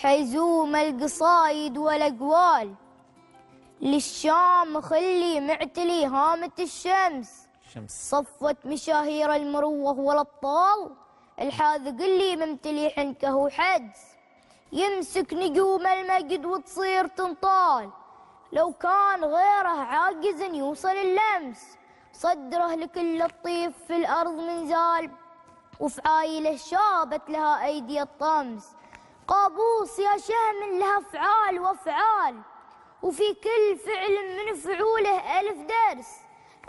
حيزوم القصايد والأقوال للشام خلي معتلي هامة الشمس صفت مشاهير المروة والأبطال الحاذق اللي ممتلي حنكه وحدس يمسك نجوم المجد وتصير تنطال لو كان غيره عاجز يوصل اللمس صدره لكل الطيف في الأرض من زال وفعايله شابت لها أيدي الطمس قابوس يا شهم لها أفعال وأفعال وفي كل فعل من فعوله ألف درس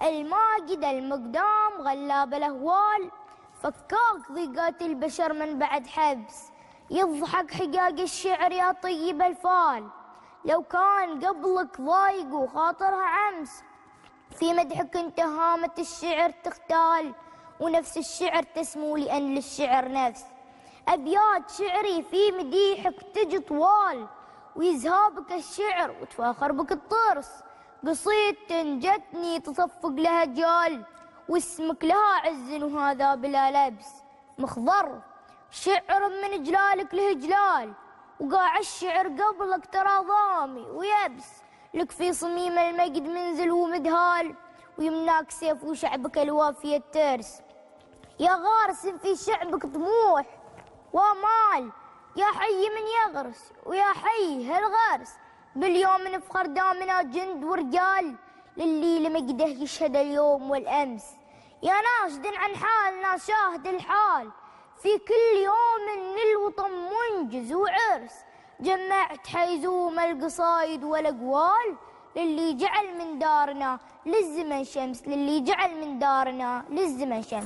الماجد المقدام غلاب الأهوال فكاك ضيقات البشر من بعد حبس يضحك حقاق الشعر يا طيب الفال لو كان قبلك ضايق وخاطرها عمس في مدحك انت هامة الشعر تختال ونفس الشعر تسمو لأن للشعر نفس أبيات شعري في مديحك تجي طوال ويزهابك الشعر وتفاخر بك الطرس قصيدة جتني تصفق لها جال واسمك لها عز وهذا بلا لبس مخضر شعر من جلالك له جلال وقاع الشعر قبلك ترى ضامي ويبس لك في صميم المجد منزل ومدهال ويمناك سيف وشعبك الوافي الترس يا غارس في شعبك طموح ومال يا حي من يغرس ويا حي هالغرس باليوم نفخر دامنا جند ورجال للي لمجده يشهد اليوم والأمس يا ناشد عن حالنا شاهد الحال في كل يوم للوطن منجز وعرس جمعت حيزوم القصايد والأقوال للي جعل من دارنا للزمن شمس للي جعل من دارنا للزمن شمس